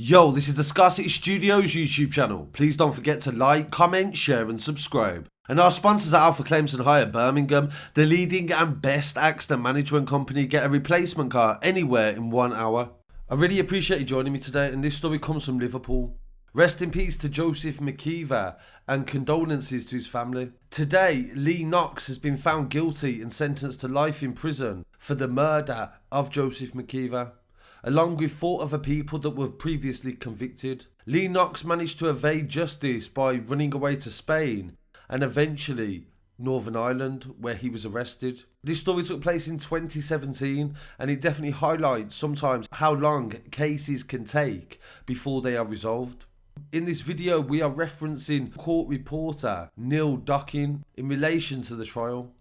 Yo, this is the Scarcity Studios YouTube channel. Please don't forget to like, comment, share and subscribe. And our sponsors are Alpha Claims and Hire Birmingham, the leading and best accident management company. Get a replacement car anywhere in 1 hour. I really appreciate you joining me today, and this story comes from Liverpool. Rest in peace to Joseph Mckeever and condolences to his family. Today, Lee Knox has been found guilty and sentenced to life in prison for the murder of Joseph Mckeever, along with 4 other people that were previously convicted. Lee Knox managed to evade justice by running away to Spain and eventually Northern Ireland, where he was arrested. This story took place in 2017, and it definitely highlights sometimes how long cases can take before they are resolved. In this video, we are referencing court reporter Neil Dockin in relation to the trial.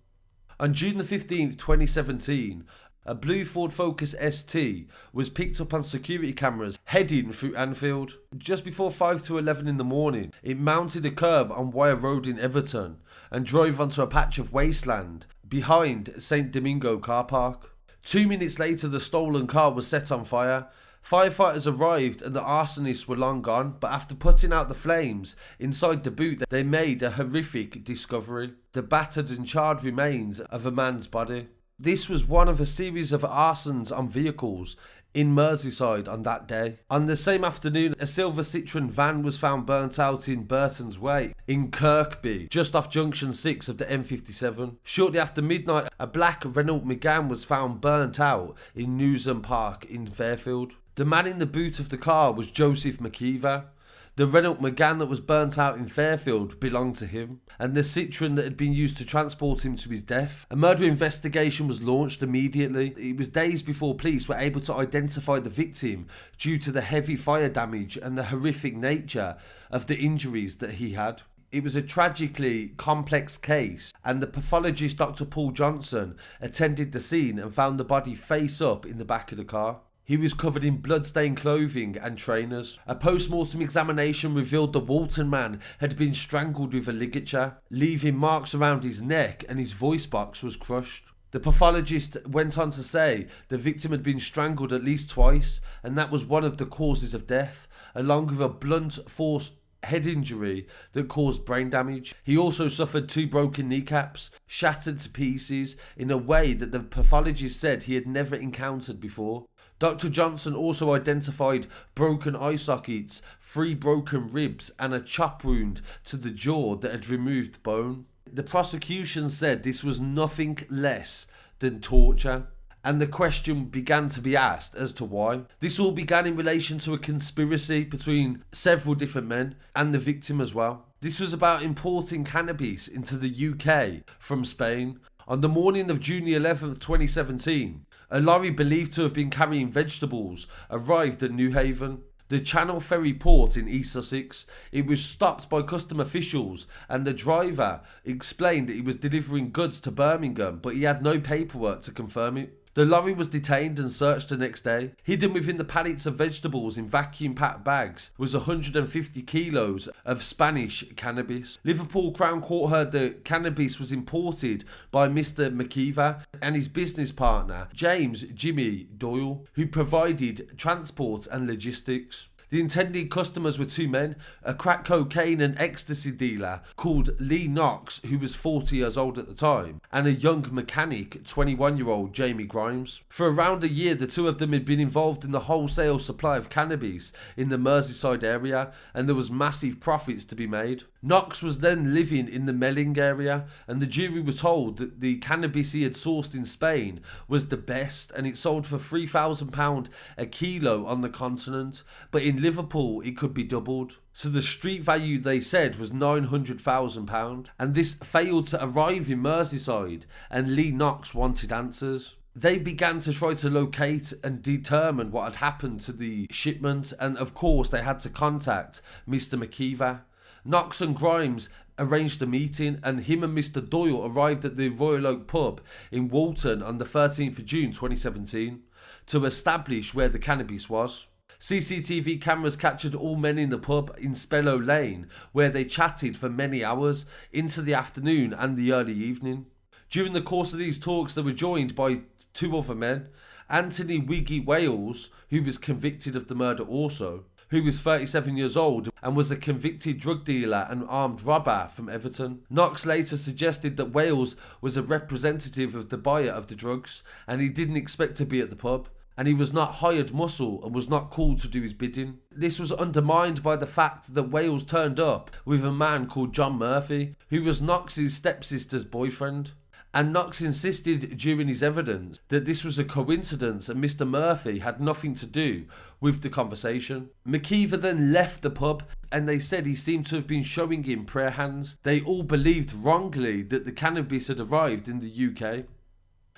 On June the 15th, 2017, a blue Ford Focus ST was picked up on security cameras heading through Anfield. Just before 5 to 11 in the morning, it mounted a kerb on Wyre Road in Everton and drove onto a patch of wasteland behind St Domingo car park. 2 minutes later, the stolen car was set on fire. Firefighters arrived and the arsonists were long gone, but after putting out the flames inside the boot, they made a horrific discovery: the battered and charred remains of a man's body. This was one of a series of arsons on vehicles in Merseyside on that day. On the same afternoon, a silver Citroen van was found burnt out in Burton's Way in Kirkby, just off junction 6 of the M57. Shortly after midnight, a black Renault Megane was found burnt out in Newsham Park in Fairfield. The man in the boot of the car was Joseph Mckeever. The Renault Megane that was burnt out in Fairfield belonged to him, and the Citroen that had been used to transport him to his death. A murder investigation was launched immediately. It was days before police were able to identify the victim due to the heavy fire damage and the horrific nature of the injuries that he had. It was a tragically complex case, and the pathologist Dr. Paul Johnson attended the scene and found the body face up in the back of the car. He was covered in blood-stained clothing and trainers. A post-mortem examination revealed the Walton man had been strangled with a ligature, leaving marks around his neck, and his voice box was crushed. The pathologist went on to say the victim had been strangled at least twice, and that was one of the causes of death, along with a blunt force head injury that caused brain damage. He also suffered 2 broken kneecaps, shattered to pieces in a way that the pathologist said he had never encountered before. Dr. Johnson also identified broken eye sockets, 3 broken ribs and a chop wound to the jaw that had removed bone. The prosecution said this was nothing less than torture, and the question began to be asked as to why. This all began in relation to a conspiracy between several different men and the victim as well. This was about importing cannabis into the UK from Spain. On the morning of June 11th, 2017, a lorry believed to have been carrying vegetables arrived at New Haven, the Channel Ferry port in East Sussex. It was stopped by custom officials, and the driver explained that he was delivering goods to Birmingham, but he had no paperwork to confirm it. The lorry was detained and searched the next day. Hidden within the pallets of vegetables in vacuum-packed bags was 150 kilos of Spanish cannabis. Liverpool Crown Court heard that cannabis was imported by Mr. Mckeever and his business partner, James Jimmy Doyle, who provided transport and logistics. The intended customers were 2 men, a crack cocaine and ecstasy dealer called Lee Knox, who was 40 years old at the time, and a young mechanic, 21-year-old Jamie Grimes. For around a year, the 2 of them had been involved in the wholesale supply of cannabis in the Merseyside area, and there was massive profits to be made. Knox was then living in the Melling area, and the jury were told that the cannabis he had sourced in Spain was the best, and it sold for £3,000 a kilo on the continent, but in Liverpool it could be doubled. So the street value, they said, was £900,000, and this failed to arrive in Merseyside, and Lee Knox wanted answers. They began to try to locate and determine what had happened to the shipment, and of course they had to contact Mr. Mckeever. Knox and Grimes arranged a meeting, and him and Mr. Doyle arrived at the Royal Oak pub in Walton on the 13th of June 2017 to establish where the cannabis was. CCTV cameras captured all men in the pub in Spellow Lane, where they chatted for many hours into the afternoon and the early evening. During the course of these talks, they were joined by 2 other men, Anthony Wiggy Wales, who was convicted of the murder also, who was 37 years old and was a convicted drug dealer and armed robber from Everton. Knox later suggested that Wales was a representative of the buyer of the drugs and he didn't expect to be at the pub, and he was not hired muscle and was not called to do his bidding. This was undermined by the fact that Wales turned up with a man called John Murphy, who was Knox's stepsister's boyfriend. And Knox insisted during his evidence that this was a coincidence and Mr. Murphy had nothing to do with the conversation. Mckeever then left the pub and they said he seemed to have been showing him prayer hands. They all believed wrongly that the cannabis had arrived in the UK.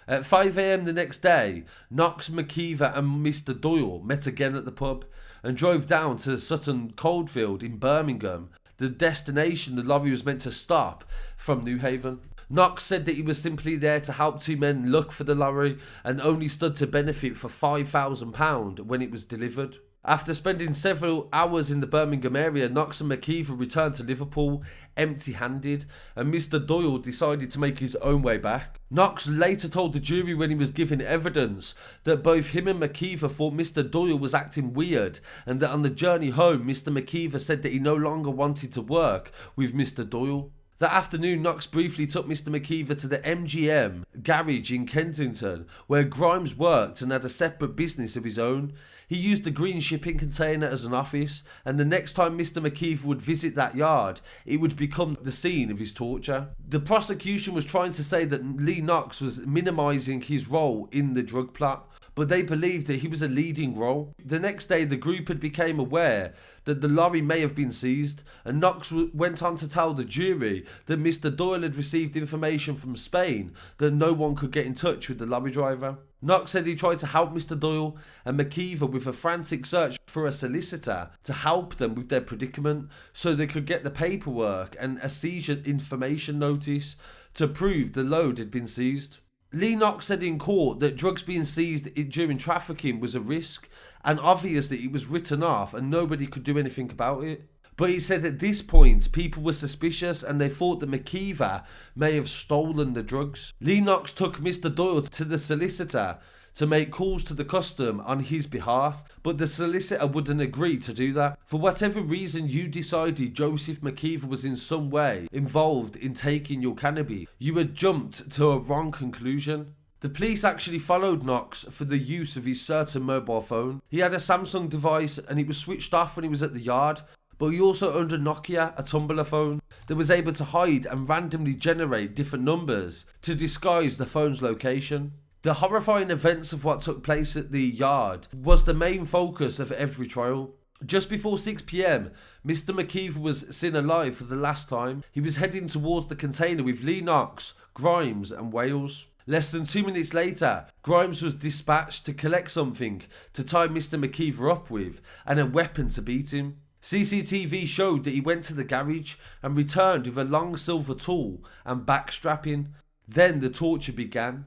At 5 AM the next day, Knox, Mckeever and Mr. Doyle met again at the pub and drove down to Sutton Coldfield in Birmingham, the destination the lorry was meant to stop from Newhaven. Knox said that he was simply there to help two men look for the lorry and only stood to benefit for £5,000 when it was delivered. After spending several hours in the Birmingham area, Knox and Mckeever returned to Liverpool empty-handed, and Mr. Doyle decided to make his own way back. Knox later told the jury when he was giving evidence that both him and Mckeever thought Mr. Doyle was acting weird, and that on the journey home, Mr. Mckeever said that he no longer wanted to work with Mr. Doyle. That afternoon, Knox briefly took Mr. Mckeever to the MGM garage in Kensington, where Grimes worked and had a separate business of his own. He used the green shipping container as an office, and the next time Mr. Mckeever would visit that yard, it would become the scene of his torture. The prosecution was trying to say that Lee Knox was minimising his role in the drug plot, but they believed that he was a leading role. The next day, the group had become aware that the lorry may have been seized, and Knox went on to tell the jury that Mr. Doyle had received information from Spain that no one could get in touch with the lorry driver. Knox said he tried to help Mr. Doyle and Mckeever with a frantic search for a solicitor to help them with their predicament so they could get the paperwork and a seizure information notice to prove the load had been seized. Lee Knox said in court that drugs being seized during trafficking was a risk, and obviously it was written off and nobody could do anything about it. But he said at this point people were suspicious and they thought that Mckeever may have stolen the drugs. Lee Knox took Mr. Doyle to the solicitor to make calls to the custom on his behalf, but the solicitor wouldn't agree to do that. For whatever reason you decided Joseph Mckeever was in some way involved in taking your cannabis, you had jumped to a wrong conclusion. The police actually followed Knox for the use of his certain mobile phone. He had a Samsung device and it was switched off when he was at the yard, but he also owned a Nokia, a tumbler phone, that was able to hide and randomly generate different numbers to disguise the phone's location. The horrifying events of what took place at the yard was the main focus of every trial. Just before 6 PM, Mr. Mckeever was seen alive for the last time. He was heading towards the container with Lee Knox, Grimes and Wales. Less than 2 minutes later, Grimes was dispatched to collect something to tie Mr. Mckeever up with and a weapon to beat him. CCTV showed that he went to the garage and returned with a long silver tool and backstrapping. Then the torture began.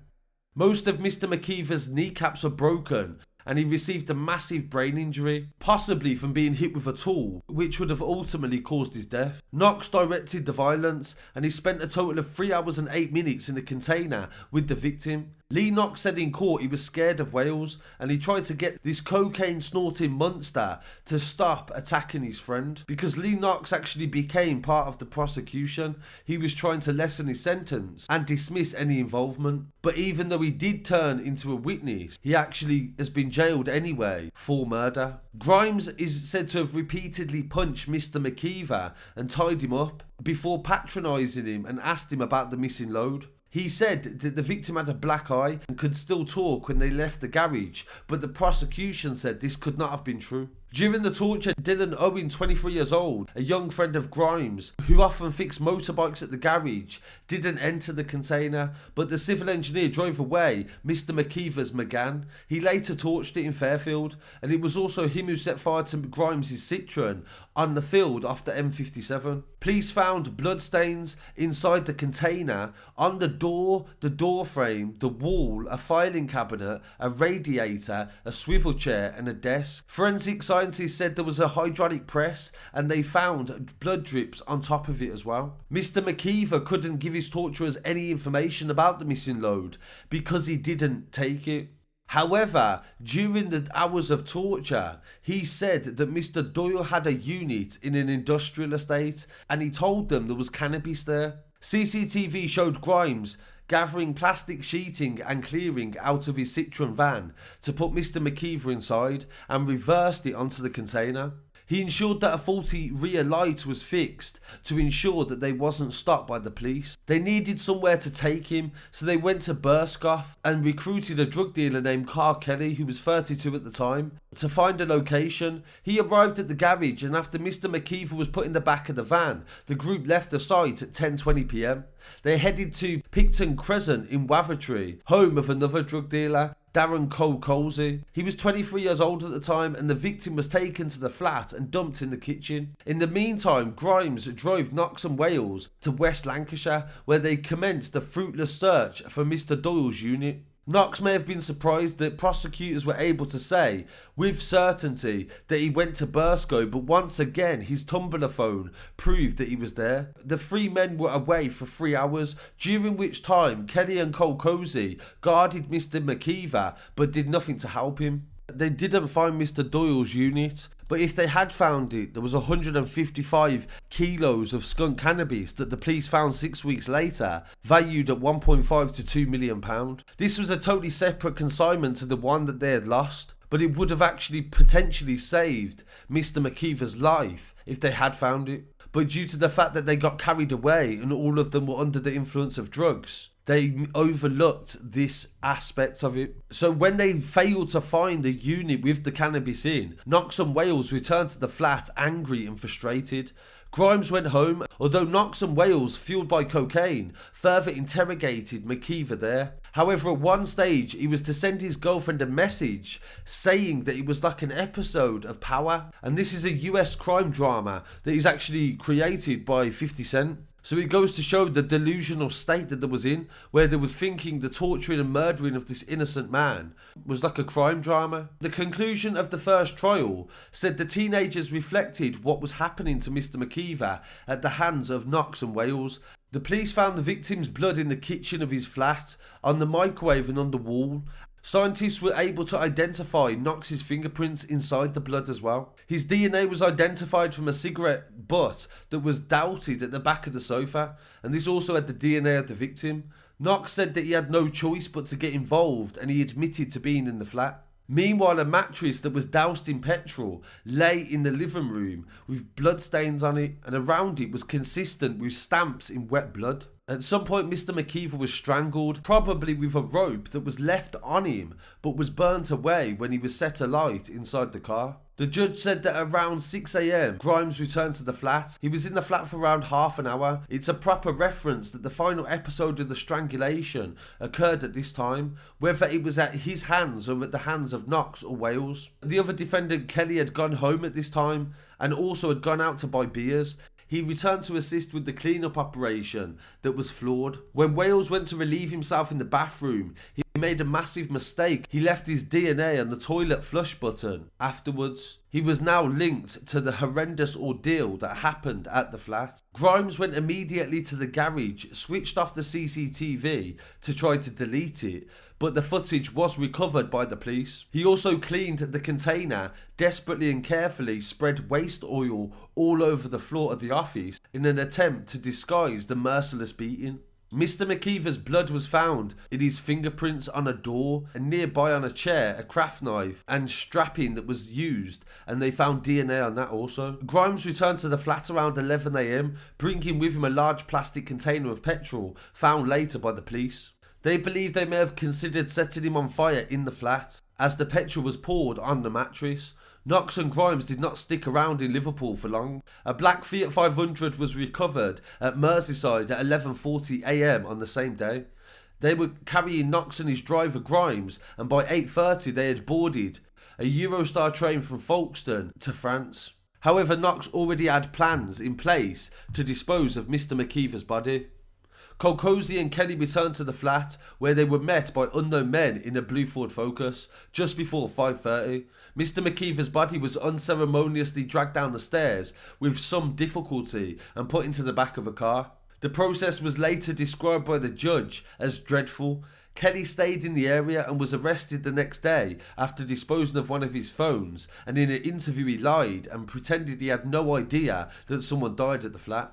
Most of Mr. Mckeever's kneecaps were broken and he received a massive brain injury, possibly from being hit with a tool, which would have ultimately caused his death. Knox directed the violence and he spent a total of 3 hours and 8 minutes in the container with the victim. Lee Knox said in court he was scared of Wales and he tried to get this cocaine snorting monster to stop attacking his friend. Because Lee Knox actually became part of the prosecution, he was trying to lessen his sentence and dismiss any involvement. But even though he did turn into a witness, he actually has been jailed anyway for murder. Grimes is said to have repeatedly punched Mr. Mckeever and tied him up before patronising him and asked him about the missing load. He said that the victim had a black eye and could still talk when they left the garage, but the prosecution said this could not have been true. During the torture, Dylan Owen, 23 years old, a young friend of Grimes, who often fixed motorbikes at the garage, didn't enter the container, but the civil engineer drove away Mr. Mckeever's Megane. He later torched it in Fairfield, and it was also him who set fire to Grimes' Citroen on the field off the M57. Police found bloodstains inside the container, on the door frame, the wall, a filing cabinet, a radiator, a swivel chair and a desk. Forensic scientists said there was a hydraulic press and they found blood drips on top of it as well. Mr. Mckeever couldn't give his torturers any information about the missing load because he didn't take it. However, during the hours of torture, he said that Mr. Doyle had a unit in an industrial estate and he told them there was cannabis there. CCTV showed Grimes gathering plastic sheeting and clearing out of his Citroen van to put Mr. Mckeever inside and reversed it onto the container. He ensured that a faulty rear light was fixed to ensure that they wasn't stopped by the police. They needed somewhere to take him, so they went to Burscough and recruited a drug dealer named Carl Kelly, who was 32 at the time, to find a location. He arrived at the garage, and after Mr. Mckeever was put in the back of the van, the group left the site at 10:20 p.m. They headed to Picton Crescent in Wavertree, home of another drug dealer, Darren Colsey. He was 23 years old at the time, and the victim was taken to the flat and dumped in the kitchen. In the meantime, Grimes drove Knox and Wales to West Lancashire, where they commenced a fruitless search for Mr. Doyle's unit. Knox may have been surprised that prosecutors were able to say with certainty that he went to Burscough, but once again his Tumblr phone proved that he was there. The three men were away for 3 hours, during which time Kelly and Colsey guarded Mr. Mckeever but did nothing to help him. They didn't find Mr. Doyle's unit, but if they had found it, there was 155 kilos of skunk cannabis that the police found 6 weeks later, valued at £1.5 to £2 million. This was a totally separate consignment to the one that they had lost, but it would have actually potentially saved Mr. Mckeever's life if they had found it. But due to the fact that they got carried away and all of them were under the influence of drugs, they overlooked this aspect of it. So when they failed to find the unit with the cannabis in, Knox and Wales returned to the flat angry and frustrated. Grimes went home, although Knox and Wales, fueled by cocaine, further interrogated Mckeever there. However, at one stage, he was to send his girlfriend a message saying that it was like an episode of Power. And this is a US crime drama that is actually created by 50 Cent. So it goes to show the delusional state that they was in, where they was thinking the torturing and murdering of this innocent man was like a crime drama. The conclusion of the first trial said the teenagers reflected what was happening to Mr. Mckeever at the hands of Knox and Wales. The police found the victim's blood in the kitchen of his flat, on the microwave and on the wall. Scientists were able to identify Knox's fingerprints inside the blood as well. His DNA was identified from a cigarette butt that was doubted at the back of the sofa, and this also had the DNA of the victim. Knox said that he had no choice but to get involved, and he admitted to being in the flat. Meanwhile, a mattress that was doused in petrol lay in the living room with bloodstains on it, and around it was consistent with stamps in wet blood. At some point, Mr. Mckeever was strangled, probably with a rope that was left on him but was burnt away when he was set alight inside the car. The judge said that around 6 a.m, Grimes returned to the flat. He was in the flat for around half an hour. It's a proper reference that the final episode of the strangulation occurred at this time, whether it was at his hands or at the hands of Knox or Wales. The other defendant, Kelly, had gone home at this time and also had gone out to buy beers. He returned to assist with the clean-up operation that was flawed. When Wales went to relieve himself in the bathroom, he made a massive mistake. He left his DNA on the toilet flush button afterwards. He was now linked to the horrendous ordeal that happened at the flat. Grimes went immediately to the garage, switched off the CCTV to try to delete it, but the footage was recovered by the police. He also cleaned the container, desperately and carefully spread waste oil all over the floor of the office in an attempt to disguise the merciless beating. Mr. Mckeever's blood was found in his fingerprints on a door, and nearby on a chair, a craft knife and strapping that was used, and they found DNA on that also. Grimes returned to the flat around 11 a.m, bringing with him a large plastic container of petrol, found later by the police. They believe they may have considered setting him on fire in the flat, as the petrol was poured on the mattress. Knox and Grimes did not stick around in Liverpool for long. A black Fiat 500 was recovered at Merseyside at 11:40 a.m. on the same day. They were carrying Knox and his driver Grimes, and by 8:30 they had boarded a Eurostar train from Folkestone to France. However, Knox already had plans in place to dispose of Mr. Mckeever's body. Colsey and Kelly returned to the flat, where they were met by unknown men in a blue Ford Focus just before 5:30. Mr. Mckeever's body was unceremoniously dragged down the stairs with some difficulty and put into the back of a car. The process was later described by the judge as dreadful. Kelly stayed in the area and was arrested the next day after disposing of one of his phones, and in an interview he lied and pretended he had no idea that someone died at the flat.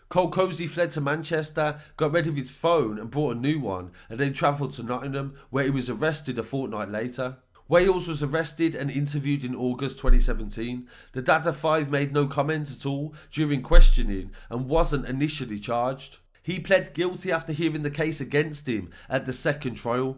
Colcosey fled to Manchester, got rid of his phone and brought a new one, and then travelled to Nottingham, where he was arrested a fortnight later. Wales was arrested and interviewed in August 2017. The dad of 5 made no comment at all during questioning and wasn't initially charged. He pled guilty after hearing the case against him at the second trial.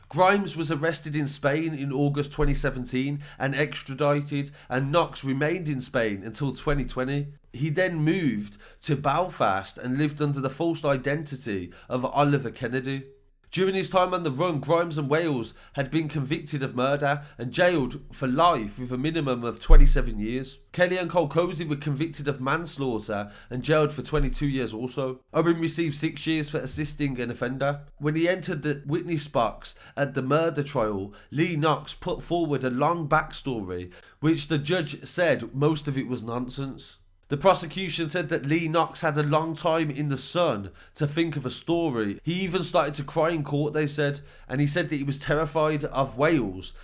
Grimes was arrested in Spain in August 2017 and extradited, and Knox remained in Spain until 2020. He then moved to Belfast and lived under the false identity of Oliver Kennedy. During his time on the run, Grimes and Wales had been convicted of murder and jailed for life with a minimum of 27 years. Kelly and Colcosey were convicted of manslaughter and jailed for 22 years also. Owen received 6 years for assisting an offender. When he entered the witness box at the murder trial, Lee Knox put forward a long backstory, which the judge said most of it was nonsense. The prosecution said that Lee Knox had a long time in the sun to think of a story. He even started to cry in court, they said, and he said that he was terrified of Wales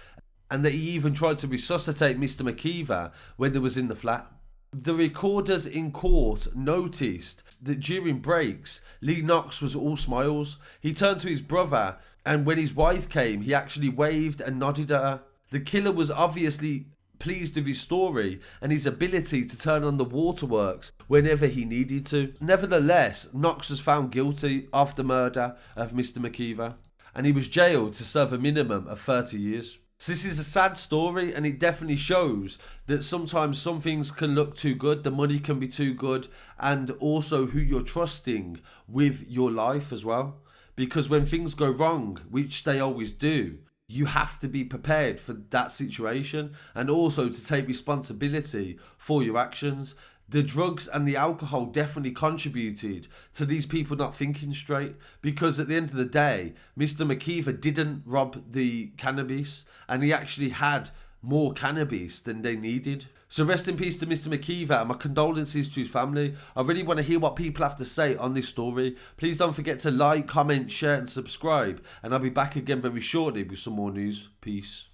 and that he even tried to resuscitate Mr Mckeever when they was in the flat. The recorders in court noticed that during breaks, Lee Knox was all smiles. He turned to his brother, and when his wife came, he actually waved and nodded at her. The killer was obviously pleased with his story and his ability to turn on the waterworks whenever he needed to. Nevertheless, Knox was found guilty of the murder of Mr Mckeever, and he was jailed to serve a minimum of 30 years. So this is a sad story, and it definitely shows that sometimes some things can look too good, the money can be too good, and also who you're trusting with your life as well. Because when things go wrong, which they always do, you have to be prepared for that situation and also to take responsibility for your actions. The drugs and the alcohol definitely contributed to these people not thinking straight, because at the end of the day, Mr Mckeever didn't rob the cannabis and he actually had more cannabis than they needed. So rest in peace to Mr Mckeever, and my condolences to his family. I really want to hear what people have to say on this story. Please don't forget to like, comment, share and subscribe, and I'll be back again very shortly with some more news. Peace.